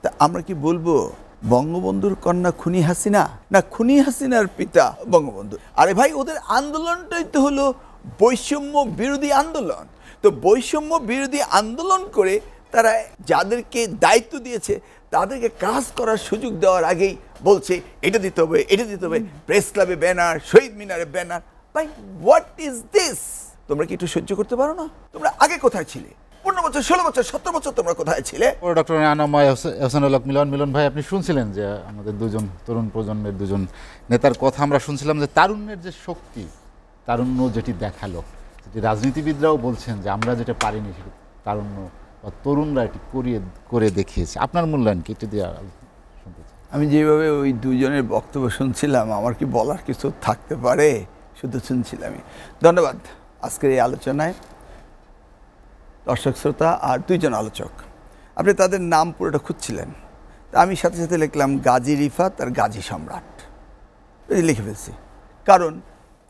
তা আমরা কি বলবো বঙ্গবন্ধুর কন্যা খুনি হাসিনা, না খুনি হাসিনার পিতা বঙ্গবন্ধু? আরে ভাই, ওদের আন্দোলনটাই তো হলো বৈষম্য বিরোধী আন্দোলন। তো বৈষম্য বিরোধী আন্দোলন করে তারা যাদেরকে দায়িত্ব দিয়েছে তাদেরকে কাজ করার সুযোগ দেওয়ার আগেই বলছে এটা দিতে হবে, এটা দিতে হবে, প্রেস ক্লাবে ব্যানার, শহীদ মিনারে ব্যানার। ভাই, হোয়াট ইজ দিস? তোমরা কি একটু সহ্য করতে পারো না? তোমরা আগে কোথায় ছিলে? 15 বছর, 16 বছর, 17 বছর তোমরা কোথায় ছিলে? ডক্টর আনাময় হোসেনুল হক মিলন। মিলন ভাই, আপনি শুনছিলেন যে আমাদের দুজন তরুণ প্রজন্মের দুজন নেতার কথা আমরা শুনছিলাম যে তারুণ্যের যে শক্তি, তারুণ্য যেটি দেখালো, যেটি রাজনীতিবিদরাও বলছেন যে আমরা যেটা পারিনি সেটা তারুণ্য বা তরুণরা এটি করে দেখিয়েছে। আপনার মূল্যায়ন কি? এটি দিয়ে শুনতে চাই। আমি যেভাবে ওই দুজনের বক্তব্য শুনছিলাম, আমার কি বলার কিছু থাকতে পারে? শুধু শুনছিলামই। ধন্যবাদ আজকের এই আলোচনায় দর্শক শ্রোতা আর দুইজন আলোচক। আপনি তাদের নাম পুরোটা খুঁজছিলেন, তা আমি সাথে সাথে লিখলাম গাজী রিফাত আর গাজী সম্রাট, লিখে ফেলছি। কারণ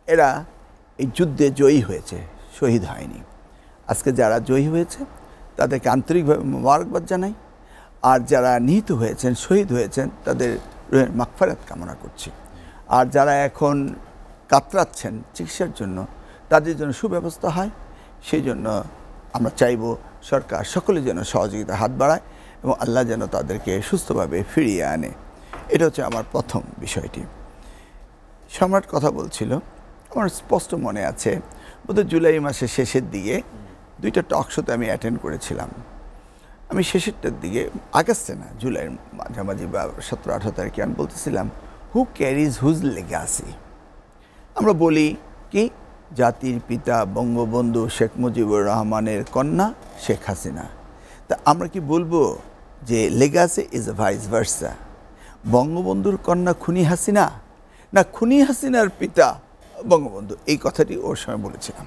এরা এই যুদ্ধে জয়ী হয়েছে, শহীদ হয়নি। আজকে যারা জয়ী হয়েছে তাদেরকে আন্তরিকভাবে মোবারকবাদ জানাই, আর যারা নিহত হয়েছেন, শহীদ হয়েছেন, তাদের রুহের মাগফিরাত কামনা করছি। আর যারা এখন কাতরাচ্ছেন চিকিৎসার জন্য, তাদের জন্য সুব্যবস্থা হয়, সেই জন্য আমরা চাইব সরকার সকলে যেন সহযোগিতা হাত বাড়ায় এবং আল্লাহ যেন তাদেরকে সুস্থভাবে ফিরিয়ে আনে। এটা হচ্ছে আমার প্রথম বিষয়টি। সম্রাট কথা বলছিল, আমার স্পষ্ট মনে আছে, বোধহয় জুলাই মাসের শেষের দিকে দুইটা টক শোতে আমি অ্যাটেন্ড করেছিলাম। আমি শেষেরটার দিকে, আগস্টে না, জুলাইয়ের মাঝামাঝি বা 17-18 তারিখে আমি বলতেছিলাম, হু ক্যারিজ হুজ লেগাসি? আমরা বলি কি, জাতির পিতা বঙ্গবন্ধু শেখ মুজিবুর রহমানের কন্যা শেখ হাসিনা। তা আমরা কি বলবো যে legacy is a vice versa? বঙ্গবন্ধুর কন্যা খুনি হাসিনা, না খুনি হাসিনার পিতা বঙ্গবন্ধু? এই কথাটি ওর সময় বলেছিলাম,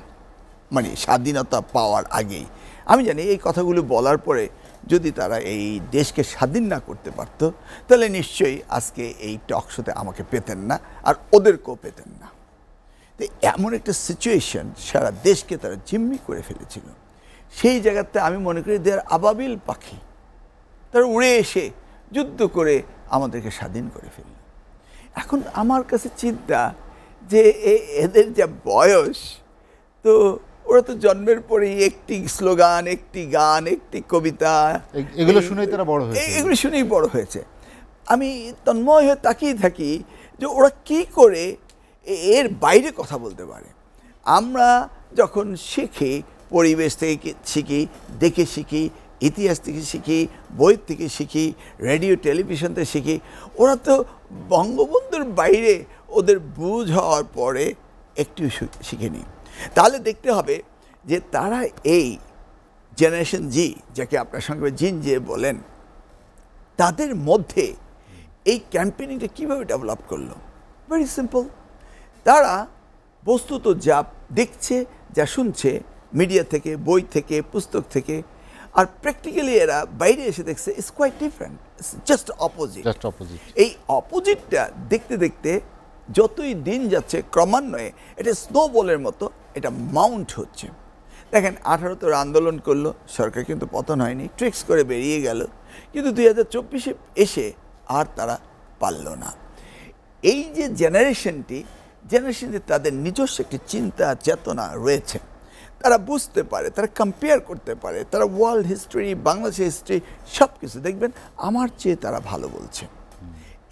মানে স্বাধীনতা পাওয়ার আগেই। আমি জানি এই কথাগুলো বলার পরে যদি তারা এই দেশকে স্বাধীন না করতে পারত, তাহলে নিশ্চয়ই আজকে এই টক শোতে আমাকে পেতেন না, আর ওদেরকেও পেতেন না। তো এমন একটা সিচুয়েশন, সারা দেশকে তারা জিম্মি করে ফেলেছিল। সেই জায়গাতে আমি মনে করি দেয়ার আবাবিল পাখি, তারা উড়ে এসে যুদ্ধ করে আমাদেরকে স্বাধীন করে ফেলল। এখন আমার কাছে চিন্তা যে এদের যা বয়স, তো ওরা তো জন্মের পরেই একটি স্লোগান, একটি গান, একটি কবিতা, এগুলো শুনেই তারা বড় হয়েছে, এগুলো শুনেই বড় হয়েছে। আমি তন্ময় হয়ে তাকিয়ে থাকি যে ওরা কি করে এর বাইরে কথা বলতে পারে। আমরা যখন শিখি, পরিবেশ থেকে শিখি, দেখে শিখি, ইতিহাস থেকে শিখি, বই থেকে শিখি, রেডিও টেলিভিশন থেকে শিখি। ওরা তো বঙ্গবন্ধুর বাইরে ওদের বুঝ হওয়ার পরে একটু শিখেনি। তাহলে দেখতে হবে যে তারা এই জেনারেশন জি, যাকে আপনার সঙ্গে জিন যে বলেন, তাদের মধ্যে এই ক্যাম্পেইনিংটা কীভাবে ডেভেলপ করলো? Very simple. তারা বস্তুত যা দেখছে, যা শুনছে মিডিয়া থেকে, বই থেকে, পুস্তক থেকে, আর প্র্যাকটিক্যালি এরা বাইরে এসে দেখছে it's quite different, just opposite. এই অপোজিটটা দেখতে দেখতে যতই দিন যাচ্ছে ক্রমান্বয়ে এটা স্নোবলের মতো এটা মাউন্ট হচ্ছে। দেখেন, 18 আন্দোলন করলো, সরকার কিন্তু পতন হয়নি, ট্রিক্স করে বেরিয়ে গেল, কিন্তু 2024-এ এসে আর তারা পারল না। এই যে জেনারেশনটি তাদের নিজস্ব একটি চিন্তা চেতনা রয়েছে, তারা বুঝতে পারে, তারা কম্পেয়ার করতে পারে, তারা ওয়ার্ল্ড হিস্ট্রি, বাংলাদেশের হিস্ট্রি সব কিছু দেখবেন আমার চেয়ে তারা ভালো বলছে।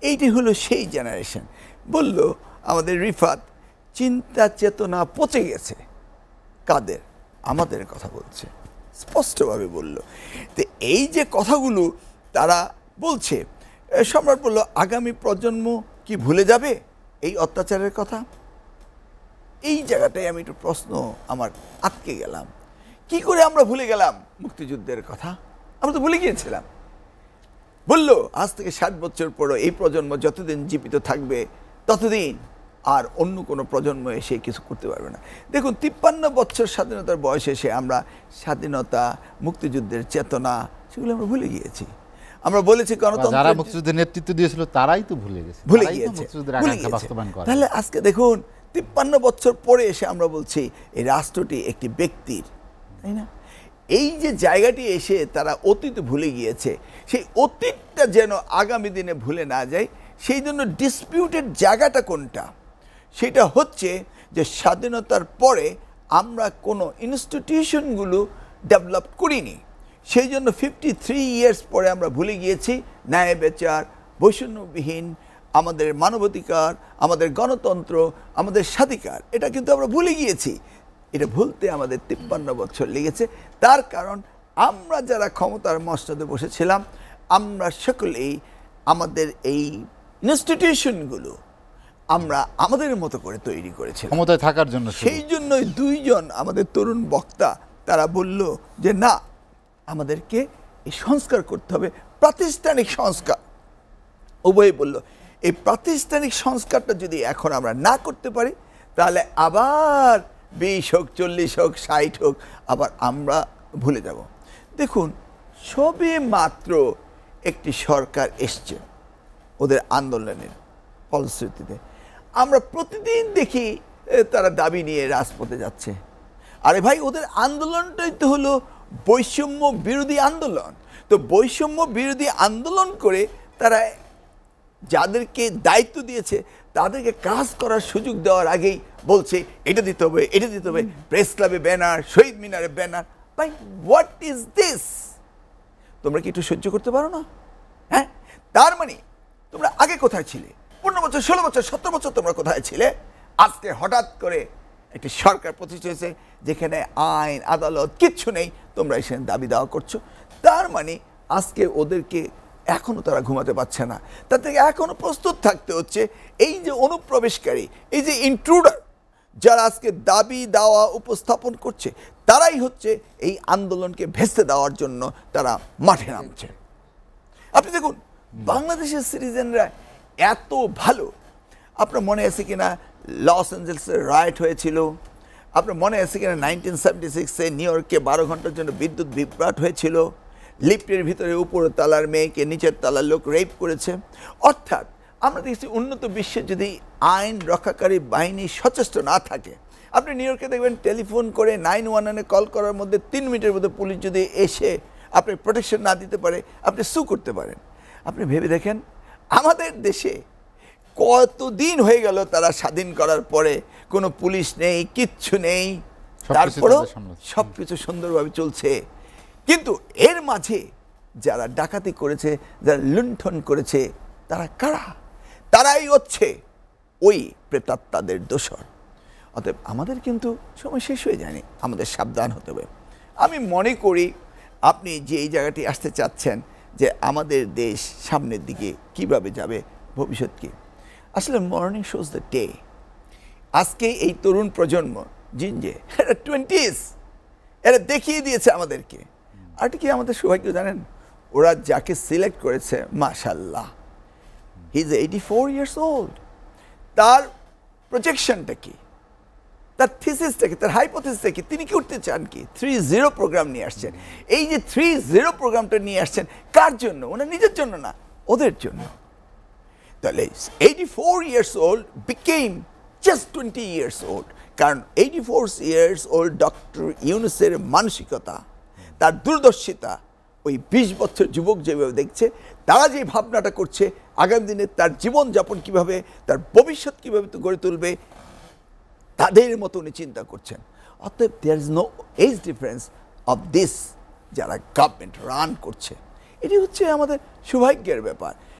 এইটি হলো সেই জেনারেশন। বলল আমাদের রিফাত, চিন্তা চেতনা পচে গেছে। কাদের? আমাদের কথা বলছে, স্পষ্টভাবে বলল। তো এই যে কথাগুলো তারা বলছে, সম্রাট বলল আগামী প্রজন্ম কি ভুলে যাবে এই অত্যাচারের কথা? এই জায়গাটায় আমি একটু প্রশ্ন আমার আটকে গেলাম। কি করে আমরা ভুলে গেলাম মুক্তিযুদ্ধের কথা? আমরা তো ভুলে গিয়েছিলাম। বলল আজ থেকে 60 বছর পরও এই প্রজন্ম যতদিন জীবিত থাকবে ততদিন আর অন্য কোনো প্রজন্ম এসে কিছু করতে পারবে না। দেখুন, 53 বছর স্বাধীনতার বয়সে এসে আমরা স্বাধীনতা, মুক্তিযুদ্ধের চেতনা সেগুলো আমরা ভুলে গিয়েছি। আমরা বলেছি যারা মুক্তিযুদ্ধের নেতৃত্ব দিয়েছিল তারাই তো ভুলে গিয়েছে। তাহলে আজকে দেখুন 53 বছর পরে এসে আমরা বলছি এই রাষ্ট্রটি একটি ব্যক্তির, তাই না? এই যে জায়গাটি এসে তারা অতীত ভুলে গিয়েছে, সেই অতীতটা এইটা যেন আগামী দিনে ভুলে না যায়, সেই জন্য ডিসপিউটেড জায়গাটা কোনটা, সেটা হচ্ছে যে স্বাধীনতার পরে আমরা কোনো ইনস্টিটিউশনগুলো ডেভেলপ করিনি। সেই জন্য 53 ইয়ার্স পরে আমরা ভুলে গিয়েছি ন্যায় বিচার, বৈষম্যবিহীন আমাদের মানবাধিকার, আমাদের গণতন্ত্র, আমাদের স্বাধিকার, এটা কিন্তু আমরা ভুলে গিয়েছি। এটা ভুলতে আমাদের 53 বছর লেগেছে। তার কারণ আমরা যারা ক্ষমতার মসনদে বসেছিলাম, আমরা সকলেই আমাদের এই ইনস্টিটিউশনগুলো আমরা আমাদের মতো করে তৈরি করেছিলাম ক্ষমতায় থাকার জন্য। সেই জন্যই দুইজন আমাদের তরুণ বক্তা তারা বলল যে না, আমাদেরকে এই সংস্কার করতে হবে, প্রাতিষ্ঠানিক সংস্কার। উভয় বলল এই প্রাতিষ্ঠানিক সংস্কারটা যদি এখন আমরা না করতে পারি, তাহলে আবার 20 হোক, 40 হোক, 60 হোক, আবার আমরা ভুলে যাব। দেখুন, সবে মাত্র একটি সরকার এসছে ওদের আন্দোলনের ফলশ্রুতিতে। আমরা প্রতিদিন দেখি তারা দাবি নিয়ে রাজপথে যাচ্ছে। আরে ভাই, ওদের আন্দোলনটাই তো হলো বৈষম্য বিরোধী আন্দোলন। তো বৈষম্য বিরোধী আন্দোলন করে তারা যাদেরকে দায়িত্ব দিয়েছে তাদেরকে কাজ করার সুযোগ দেওয়ার আগেই বলছে এটা দিতে হবে, এটা দিতে হবে, প্রেস ক্লাবে ব্যানার, শহীদ মিনারে ব্যানার। ভাই, হোয়াট ইজ দিস? তোমরা কি একটু সহ্য করতে পারো না? হ্যাঁ, তার মানে তোমরা আগে কোথায় ছিলে? 15 বছর, 16 বছর, 17 বছর তোমরা কোথায় ছিলে? আজকে হঠাৎ করে একটি সরকার প্রতিষ্ঠা হয়েছে যেখানে আইন আদালত কিচ্ছু নেই, তোমরা এখানে দাবি দাওয়া করছো। তার মানে আজকে ওদেরকে এখনো তারা ঘুমাতে পারছে না, তার থেকে এখনো প্রস্তুত থাকতে হচ্ছে। এই যে অনুপ্রবেশকারী, এই যে ইন্ট্রুডার যারা আজকে দাবি দাওয়া উপস্থাপন করছে, তারাই হচ্ছে এই আন্দোলনকে ভেস্তে দেওয়ার জন্য তারা মাঠে নামছে। আপনি দেখুন, বাংলাদেশের সিটিজেনরা এত ভালো। আপনার মনে আছে কিনা লস অ্যাঞ্জেলসের রাইট হয়েছিল? আপনার মনে আছে কিনা 1976-এ নিউ ইয়র্কে 12 ঘন্টার জন্য বিদ্যুৎ বিভ্রাট হয়েছিল? লিফটের ভিতরে উপর তালার মেয়েকে নিচের তালার লোক রেপ করেছে। অর্থাৎ আমরা দেখছি উন্নত বিশ্বে যদি আইন রক্ষাকারী বাহিনী সচেষ্ট না থাকে, আপনি নিউ ইয়র্কে দেখবেন টেলিফোন করে 911-এ কল করার মধ্যে 3 মিনিটের মধ্যে পুলিশ যদি এসে আপনি প্রোটেকশন না দিতে পারে, আপনি সু করতে পারেন। আপনি ভেবে দেখেন আমাদের দেশে কতদিন হয়ে গেল তারা স্বাধীন করার পরে কোনো পুলিশ নেই, কিচ্ছু নেই, তারপরেও সবকিছু সুন্দরভাবে চলছে। কিন্তু এর মাঝে যারা ডাকাতি করেছে, যারা লুণ্ঠন করেছে, তারা কারা? তারাই হচ্ছে ওই প্রেতাত্মাদের দোসর। অতএব আমাদের কিন্তু সময় শেষ হয়ে যায়নি, আমাদের সাবধান হতে হবে। আমি মনে করি আপনি যে এই জায়গাটি আসতে চাচ্ছেন যে আমাদের দেশ সামনের দিকে কিভাবে যাবে, ভবিষ্যৎ কি, আসলে মর্নিং শোজ দ্য ডে। আজকে এই তরুণ প্রজন্ম জিনজে এরা 20s, এরা দেখিয়ে দিয়েছে আমাদেরকে। আর কি আমাদের সৌভাগ্য জানেন, ওরা যাকে সিলেক্ট করেছে, মাশাল্লাহ, হি ইজ 84 ইয়ার্স ওল্ড। তার প্রজেকশনটা কি, তার থিসিসটা কি, তার হাইপোথিসিসটা কি, তিনি কি উঠতে চান কি? 3-0 প্রোগ্রাম নিয়ে আসছেন। এই যে 3-0 প্রোগ্রামটা নিয়ে আসছেন কার জন্য? ওনার নিজের জন্য না, ওদের জন্য। তাহলে 84 years old became just 20 years old. কারণ 84 ইয়ার্স ওল্ড ডক্টর ইউনূসের মানসিকতা, তার দূরদর্শিতা, ওই 20 বছর যুবক যেভাবে দেখছে, তারা যে ভাবনাটা করছে আগামী দিনে তার জীবনযাপন কিভাবে, তার ভবিষ্যৎ কিভাবে গড়ে তুলবে, তাদের মতো উনি চিন্তা করছেন। অতএব there is no as difference of this যারা গভর্নমেন্ট রান করছে। এটি হচ্ছে আমাদের সৌভাগ্যের ব্যাপার।